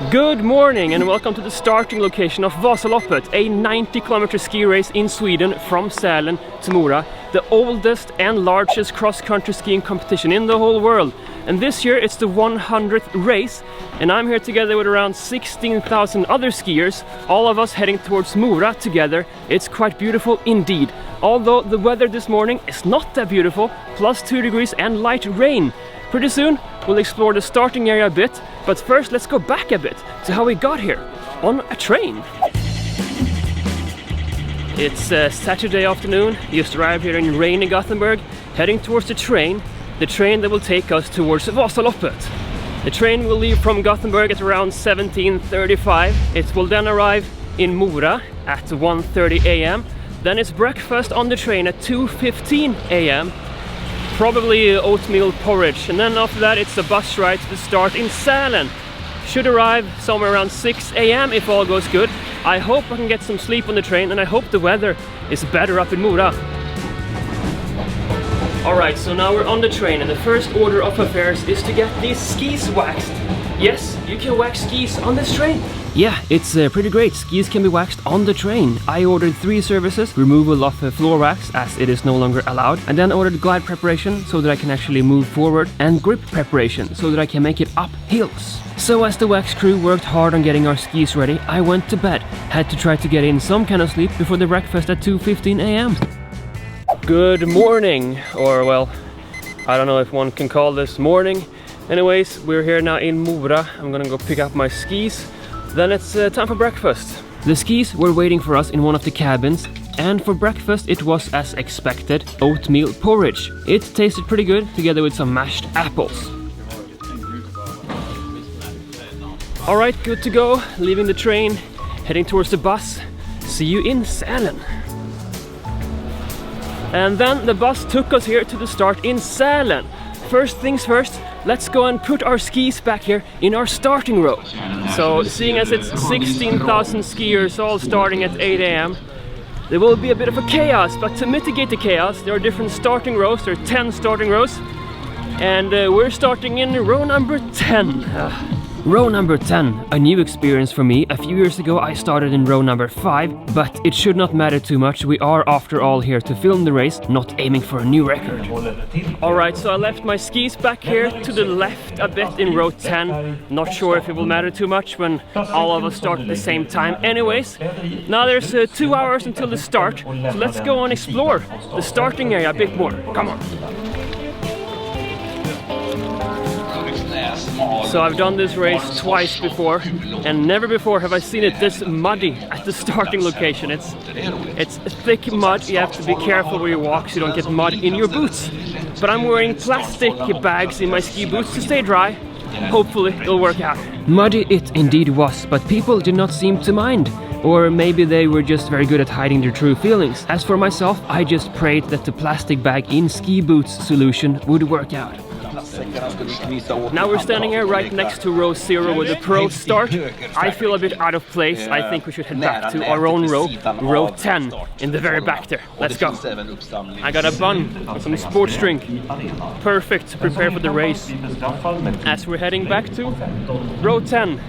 Good morning and welcome to the starting location of Vasaloppet, a 90-kilometer ski race in Sweden from Sälen to Mora, the oldest and largest cross-country skiing competition in the whole world. And this year it's the 100th race, and I'm here together with around 16,000 other skiers, all of us heading towards Mora together. It's quite beautiful indeed, although the weather this morning is not that beautiful, plus 2 degrees and light rain. Pretty soon we'll explore the starting area a bit, but first let's go back a bit to how we got here, on a train. It's Saturday afternoon, just arrived here in rainy Gothenburg, heading towards the train that will take us towards Vasaloppet. The train will leave from Gothenburg at around 17:35. It will then arrive in Mora at 1:30 a.m. Then it's breakfast on the train at 2:15 a.m. Probably oatmeal porridge, and then after that it's a bus ride to the start in Sälen. Should arrive somewhere around 6 a.m. if all goes good. I hope I can get some sleep on the train, and I hope the weather is better up in Mora. Alright, so now we're on the train, and the first order of affairs is to get these skis waxed. Yes, you can wax skis on this train. Yeah, it's pretty great. Skis can be waxed on the train. I ordered 3 services: removal of floor wax, as it is no longer allowed, and then ordered glide preparation so that I can actually move forward, and grip preparation so that I can make it up hills. So as the wax crew worked hard on getting our skis ready, I went to bed. Had to try to get in some kind of sleep before the breakfast at 2:15 a.m. Good morning, or well, I don't know if one can call this morning. Anyways, we're here now in Mora. I'm gonna go pick up my skis. Then it's time for breakfast. The skis were waiting for us in one of the cabins, and for breakfast it was, as expected, oatmeal porridge. It tasted pretty good, together with some mashed apples. Alright, good to go. Leaving the train, heading towards the bus. See you in Sälen. And then the bus took us here to the start in Sälen. First things first, let's go and put our skis back here in our starting row. So, seeing as it's 16,000 skiers all starting at 8 a.m, there will be a bit of a chaos, but to mitigate the chaos, there are different starting rows. There are 10 starting rows, and we're starting in row number 10. Row number 10, a new experience for me. A few years ago I started in row number 5, but it should not matter too much. We are after all here to film the race, not aiming for a new record. Alright, so I left my skis back here to the left a bit in row 10. Not sure if it will matter too much when all of us start at the same time. Anyways, now there's 2 hours until the start, so let's go and explore the starting area a bit more. Come on! So I've done this race twice before, and never before have I seen it this muddy at the starting location. It's thick mud. You have to be careful where you walk so you don't get mud in your boots. But I'm wearing plastic bags in my ski boots to stay dry. Hopefully it'll work out. Muddy it indeed was, but people did not seem to mind. Or maybe they were just very good at hiding their true feelings. As for myself, I just prayed that the plastic bag in ski boots solution would work out. Now we're standing here right next to row 0 where the pros start. I feel a bit out of place. I think we should head back to our own row, row 10, in the very back there. Let's go. I got a bun and some sports drink. Perfect to prepare for the race. As we're heading back to row 10,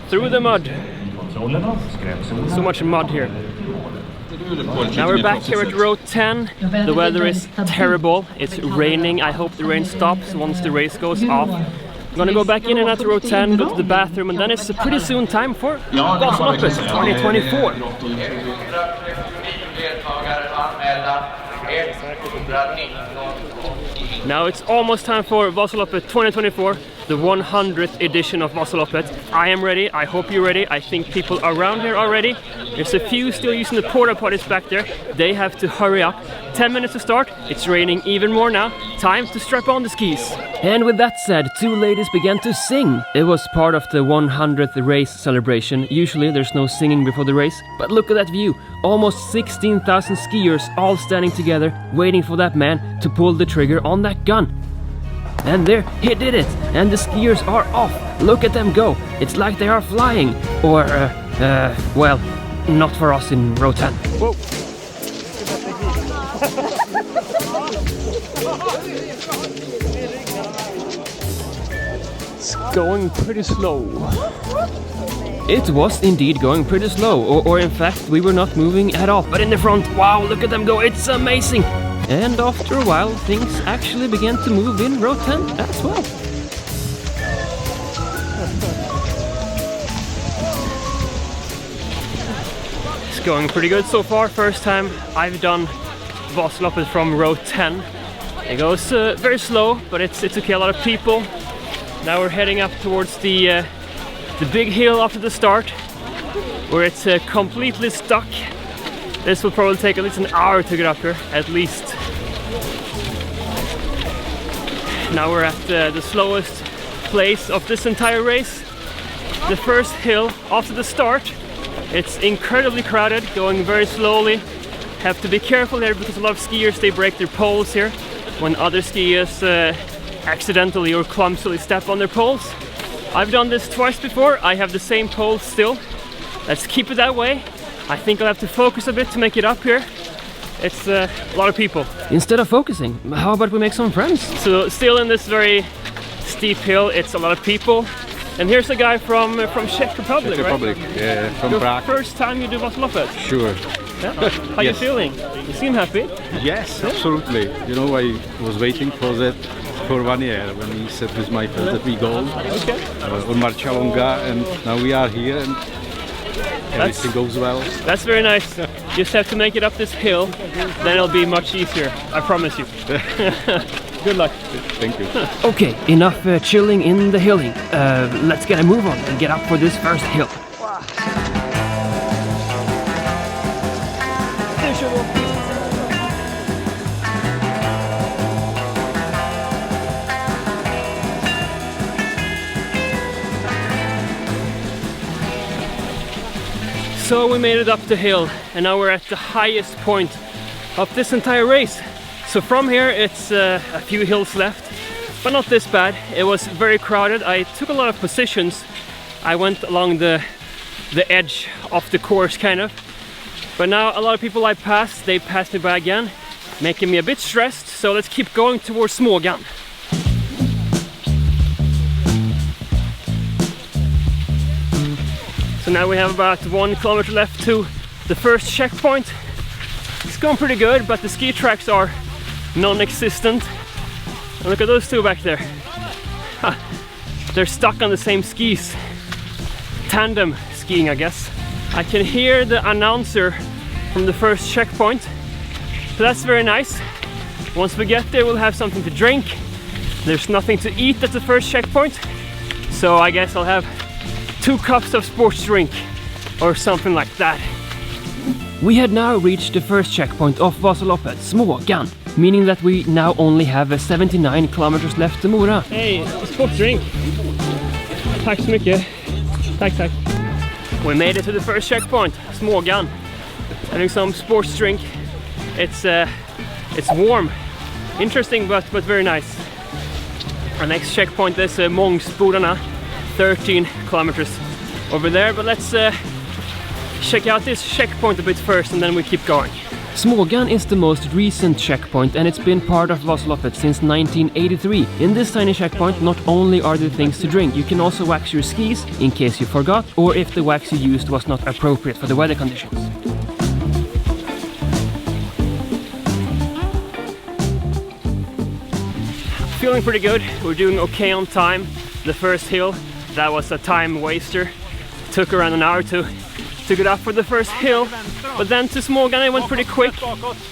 through the mud. So much mud here. Now we're back here at row 10. The weather is terrible. It's raining. I hope the rain stops once the race goes off. I'm gonna go back in and out of row 10, go to the bathroom, and then it's pretty soon time for Vasaloppet 2024. Now it's almost time for Vasaloppet 2024, the 100th edition of Vasaloppet. I am ready, I hope you're ready. I think people around here are ready. There's a few still using the porta potties back there. They have to hurry up. 10 minutes to start, it's raining even more now. Time to strap on the skis. And with that said, 2 ladies began to sing. It was part of the 100th race celebration. Usually there's no singing before the race, but look at that view. Almost 16,000 skiers all standing together, waiting for that man to pull the trigger on that gun. And there, he did it! And the skiers are off! Look at them go! It's like they are flying! Or, well, not for us in row 10. Whoa! It's going pretty slow. It was indeed going pretty slow, or in fact we were not moving at all. But in the front, wow, look at them go, it's amazing! And after a while things actually began to move in row 10 as well. It's going pretty good so far. First time I've done Vasaloppet from row 10. It goes very slow, but it's okay, a lot of people. Now we're heading up towards the big hill after the start, where it's completely stuck. This will probably take at least an hour to get up here, at least. Now we're at the slowest place of this entire race. The first hill after the start. It's incredibly crowded, going very slowly. Have to be careful here because a lot of skiers, they break their poles here when other skiers accidentally or clumsily step on their poles. I've done this twice before. I have the same pole still. Let's keep it that way. I think I'll have to focus a bit to make it up here. It's a lot of people. Instead of focusing, how about we make some friends? So still in this very steep hill, it's a lot of people. And here's a guy from Czech Republic, Czech Republic, right? Yeah, from Prague. First time you do Vasaloppet? Sure. Yeah. How you feeling? You seem happy? Yes, absolutely. You know, I was waiting for that for 1 year when we set with my friends that we go on Marcia Longa, and now we are here and everything goes well. That's very nice. Just have to make it up this hill, then it'll be much easier. I promise you. Good luck. Thank you. Okay, enough chilling in the hilling. Let's get a move on and get up for this first hill. So we made it up the hill, and now we're at the highest point of this entire race. So from here it's a few hills left, but not this bad. It was very crowded. I took a lot of positions. I went along the edge of the course kind of. But now a lot of people I passed, they passed me by again, making me a bit stressed. So let's keep going towards Mora. So now we have about 1 kilometer left to the first checkpoint. It's going pretty good, but the ski tracks are non-existent. And look at those two back there. Ha. They're stuck on the same skis. Tandem skiing, I guess. I can hear the announcer from the first checkpoint. So that's very nice. Once we get there, we'll have something to drink. There's nothing to eat at the first checkpoint. So I guess I'll have 2 cups of sports drink or something like that. We had now reached the first checkpoint of Vasaloppet, Mora, meaning that we now only have 79 kilometers left to Mora. Hey, sports drink. Tack så mycket. Tack, tack. We made it to the first checkpoint, Mora. Having some sports drink. It's warm. Interesting, but very nice. Our next checkpoint is Mora, 13 kilometers over there, but let's check out this checkpoint a bit first and then we keep going. Mora is the most recent checkpoint and it's been part of Vasaloppet since 1983. In this tiny checkpoint not only are there things to drink, you can also wax your skis in case you forgot or if the wax you used was not appropriate for the weather conditions. Feeling pretty good, we're doing okay on time. The first hill, that was a time waster. Took around an hour to get up for the first hill, but then to Mora I went pretty quick.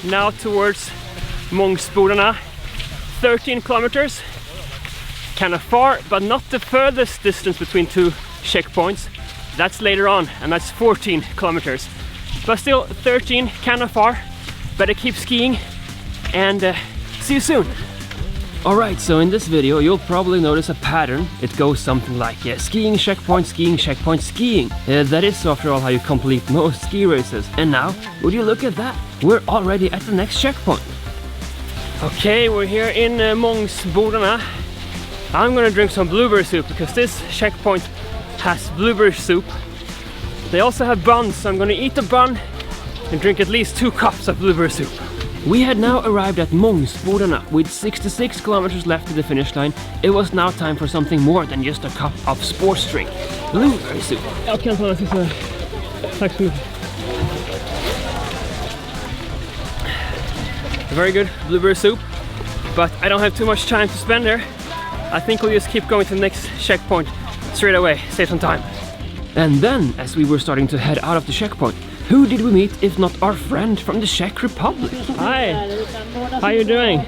Now towards Mora, 13 kilometers. Kind of far, but not the furthest distance between 2 checkpoints. That's later on, and that's 14 kilometers. But still, 13, kind of far. Better keep skiing, and see you soon. Alright, so in this video you'll probably notice a pattern. It goes something like skiing, checkpoint, skiing, checkpoint, skiing. That is after all how you complete most ski races. And now, would you look at that? We're already at the next checkpoint. Okay, we're here in Mora. I'm gonna drink some blueberry soup because this checkpoint has blueberry soup. They also have buns, so I'm gonna eat the bun and drink at least 2 cups of blueberry soup. We had now arrived at Mångsbodarna with 66 kilometers left to the finish line. It was now time for something more than just a cup of sports drink. Blueberry soup. Jag kan ta det. Tack så mycket. Very good blueberry soup, but I don't have too much time to spend there. I think we'll just keep going to the next checkpoint straight away, save some time. And then, as we were starting to head out of the checkpoint, who did we meet if not our friend from the Czech Republic? Hi! How are you doing?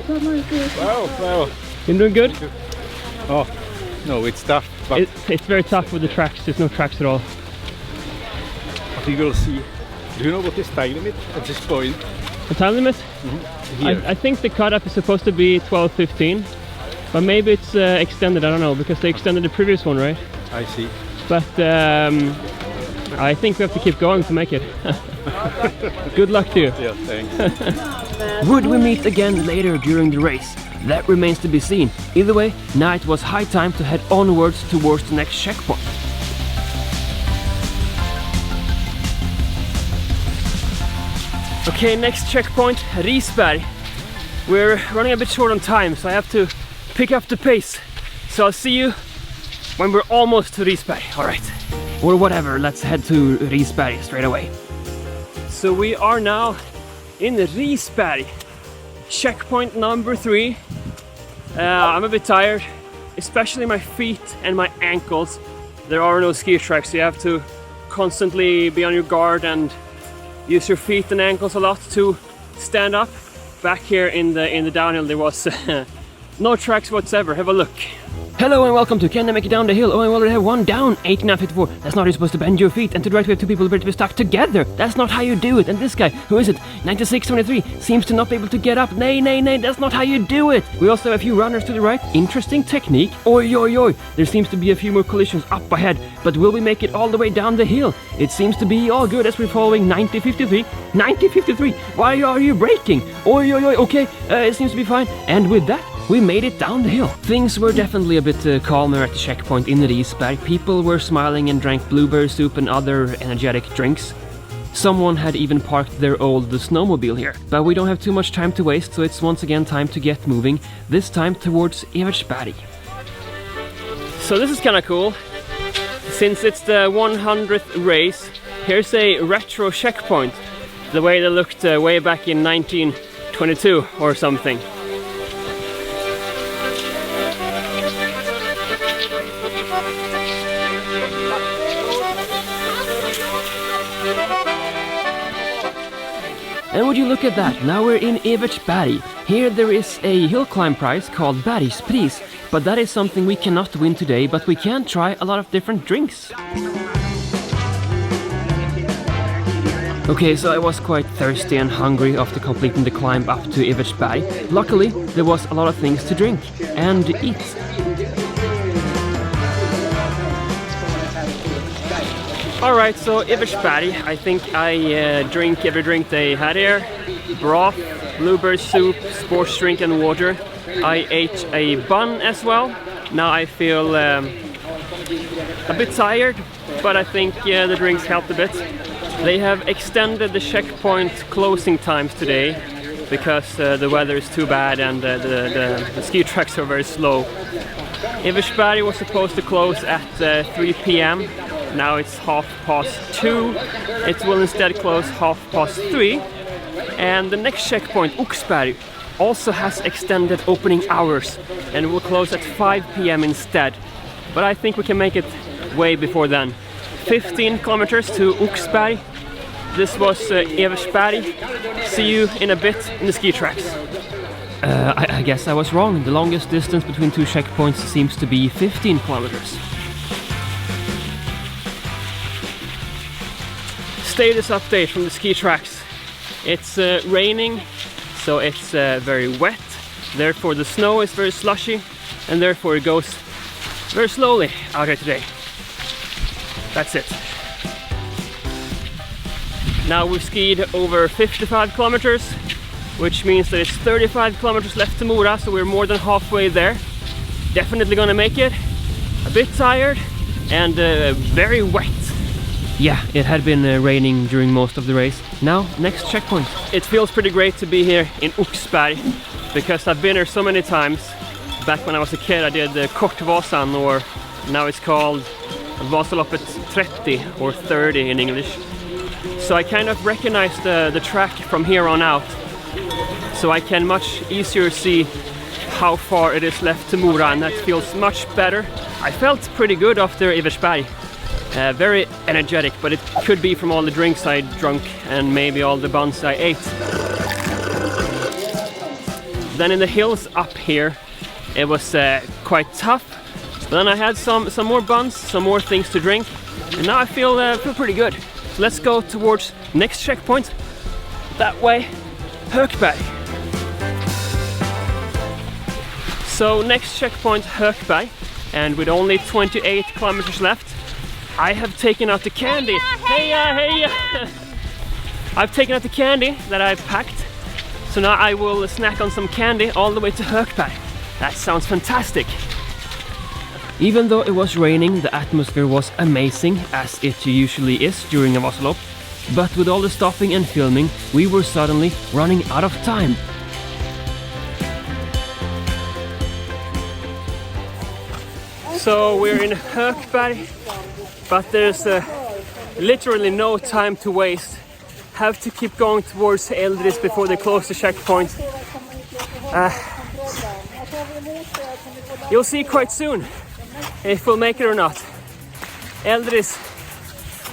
Well. You doing good? Oh, no, it's tough. But It's very tough with the tracks. There's no tracks at all. we will see. Do you know what is time limit at this point? The time limit? Here. I think the cutoff is supposed to be 12:15, but maybe it's extended. I don't know, because they extended the previous one, right? I see. But I think we have to keep going to make it. Good luck to you. Yeah, thanks. Would we meet again later during the race? That remains to be seen. Either way, now it was high time to head onwards towards the next checkpoint. Okay, next checkpoint, Risberg. We're running a bit short on time, so I have to pick up the pace. So I'll see you when we're almost to Risberg. Alright. Or whatever, let's head to Risberg straight away. So we are now in Risberg. Checkpoint number 3. I'm a bit tired, especially my feet and my ankles. There are no ski tracks, so you have to constantly be on your guard and use your feet and ankles a lot to stand up. Back here in the downhill there was no tracks whatsoever. Have a look. Hello and welcome to Can I Make It Down the Hill? Oh, I already have one down, 89.54. That's not how you're supposed to bend your feet, and to the right we have two people ready to be stuck together. That's not how you do it. And this guy, who is it? 96.23, seems to not be able to get up. Nay, that's not how you do it. We also have a few runners to the right. Interesting technique. Oi. There seems to be a few more collisions up ahead, but will we make it all the way down the hill? It seems to be all good as we're following 90.53. 90.53, why are you braking? Oi, okay, it seems to be fine. And with that, we made it down the hill. Things were definitely a bit calmer at the checkpoint in Risberg. People were smiling and drank blueberry soup and other energetic drinks. Someone had even parked their old snowmobile here. But we don't have too much time to waste, so it's once again time to get moving, this time towards Evertsberg. So this is kinda cool. Since it's the 100th race, here's a retro checkpoint. The way they looked way back in 1922 or something. And would you look at that, now we're in Evertsberg. Here there is a hill climb prize called Bergspris, but that is something we cannot win today, but we can try a lot of different drinks. Okay, so I was quite thirsty and hungry after completing the climb up to Evertsberg. Luckily, there was a lot of things to drink and eat. Alright, so Evertsberg, I think I drink every drink they had here. Broth, blueberry soup, sports drink and water. I ate a bun as well. Now I feel a bit tired, but I think the drinks helped a bit. They have extended the checkpoint closing times today because the weather is too bad and the ski tracks are very slow. Evertsberg was supposed to close at 3 p.m. Now it's 2:30. It will instead close 3:30. And the next checkpoint, Oxberg, also has extended opening hours and will close at 5 p.m. instead. But I think we can make it way before then. 15 kilometers to Oxberg. This was Evertsberg. See you in a bit in the ski tracks. I guess I was wrong. The longest distance between two checkpoints seems to be 15 kilometers. Status update from the ski tracks. It's raining, so it's very wet. Therefore the snow is very slushy, and therefore it goes very slowly out here today. That's it. Now we've skied over 55 kilometers, which means that it's 35 kilometers left to Mora, so we're more than halfway there. Definitely gonna make it. A bit tired and very wet. Yeah, it had been raining during most of the race. Now, next checkpoint. It feels pretty great to be here in Oxberg because I've been here so many times. Back when I was a kid I did Kortvasan, or now it's called Vasaloppet 30 or 30 in English. So I kind of recognize the track from here on out. So I can much easier see how far it is left to Mora, and that feels much better. I felt pretty good after Eversberg. Very energetic, but it could be from all the drinks I drunk and maybe all the buns I ate. Then in the hills up here it was quite tough. But then I had some more buns, some more things to drink, and now I feel pretty good. So let's go towards next checkpoint. That way, Högberg. So next checkpoint, Högberg, and with only 28 kilometers left, I have taken out the candy. Hey! I've taken out the candy that I've packed. So now I will snack on some candy all the way to Högberg. That sounds fantastic. Even though it was raining, the atmosphere was amazing, as it usually is during a Vasalopp. But with all the stopping and filming, we were suddenly running out of time. So we're in Högberg, but there's literally no time to waste. Have to keep going towards Eldris before they close the checkpoint. You'll see quite soon if we'll make it or not. Eldris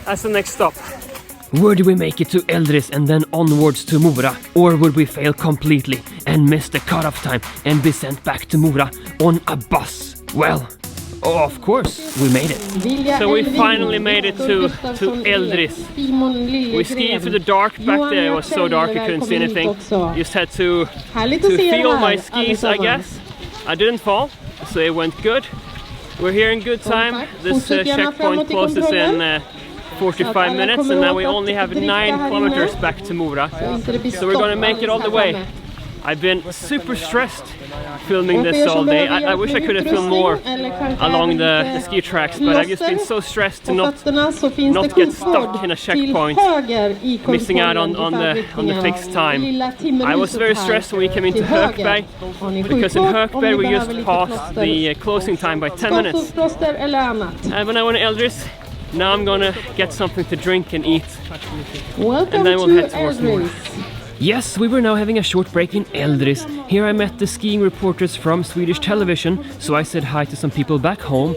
as the next stop. Would we make it to Eldris and then onwards to Mora? Or would we fail completely and miss the cutoff time and be sent back to Mora on a bus? Well, oh, of course, we made it. So we finally made it to Eldris. We skied through the dark back there. It was so dark I couldn't see anything. Just had to feel my skis, I guess. I didn't fall, so it went good. We're here in good time. This checkpoint closes in 45 minutes, and now we only have 9 kilometers back to Mora. So we're gonna make it all the way. I've been super stressed filming this all day. I wish I could have filmed more along the ski tracks, but I've just been so stressed to not get stuck in a checkpoint, missing out on the fixed time. I was very stressed when we came into Högberg, because in Högberg we just passed the closing time by 10 minutes. And when I went to Eldris, now I'm gonna get something to drink and eat, and then we'll head towards Mora. Yes, we were now having a short break in Eldris. Here I met the skiing reporters from Swedish television, so I said hi to some people back home.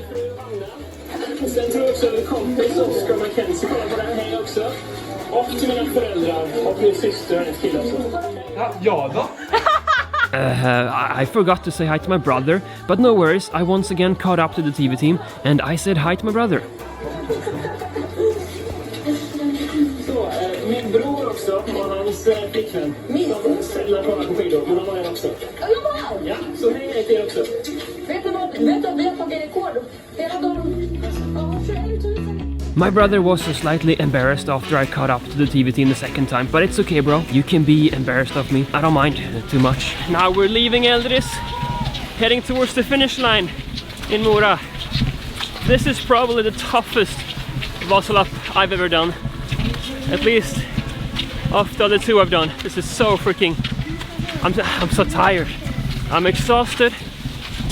I forgot to say hi to my brother, but no worries, I once again caught up to the TV team and I said hi to my brother. Min bror också, och hans flickvän. Min ställa kolla på skidor, hon var här också. Ja, så hej till er också. Vet du vad vi har tagit rekord? Hela dagen. My brother was slightly embarrassed after I caught up to the TV team the second time, but it's okay, bro. You can be embarrassed of me. I don't mind too much. Now we're leaving Eldris, heading towards the finish line in Mora. This is probably the toughest Vasalopp I've ever done. At least of the other two I've done. This is so freaking... I'm so tired. I'm exhausted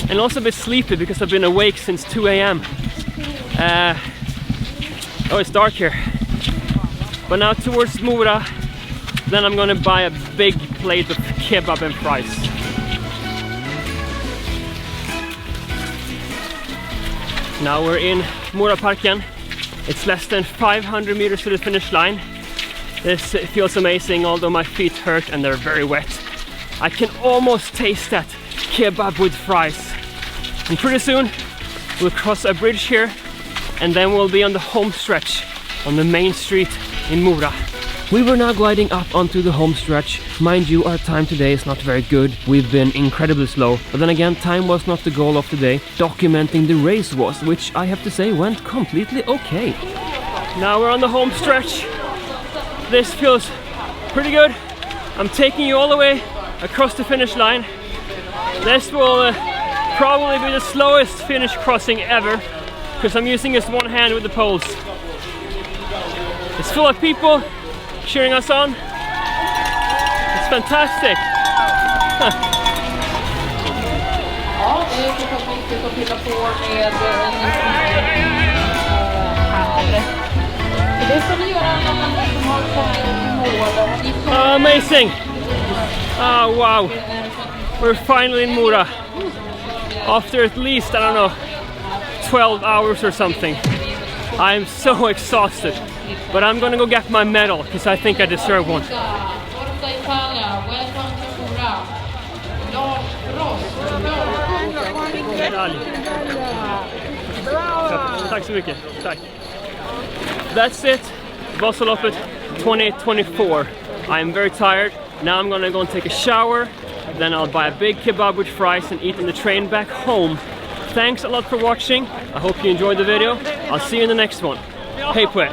and also a bit sleepy because I've been awake since 2 a.m. Oh, it's dark here. But now towards Mora, then I'm gonna buy a big plate of kebab and fries. Now we're in Moraparken. It's less than 500 meters to the finish line. This feels amazing, although my feet hurt and they're very wet. I can almost taste that kebab with fries. And pretty soon we'll cross a bridge here, and then we'll be on the home stretch on the main street in Mora. We were now gliding up onto the home stretch. Mind you, our time today is not very good. We've been incredibly slow. But then again, time was not the goal of today. Documenting the race was, which I have to say went completely okay. Now we're on the home stretch. This feels pretty good. I'm taking you all the way across the finish line. This will probably be the slowest finish crossing ever, because I'm using just one hand with the poles. It's full of people cheering us on. It's fantastic. Ja, det är förstås viktigt att fylla på med havre. Det ska vi göra när man liksom har kommit i mål. Amazing! Oh wow! We're finally in Mora. After at least, I don't know, 12 hours or something. I'm so exhausted. But I'm gonna go get my medal because I think I deserve one. Tack så mycket. Tack. That's it. Vasaloppet 2024. I'm very tired. Now I'm gonna go and take a shower. Then I'll buy a big kebab with fries and eat on the train back home. Thanks a lot for watching. I hope you enjoyed the video. I'll see you in the next one. Hej på er!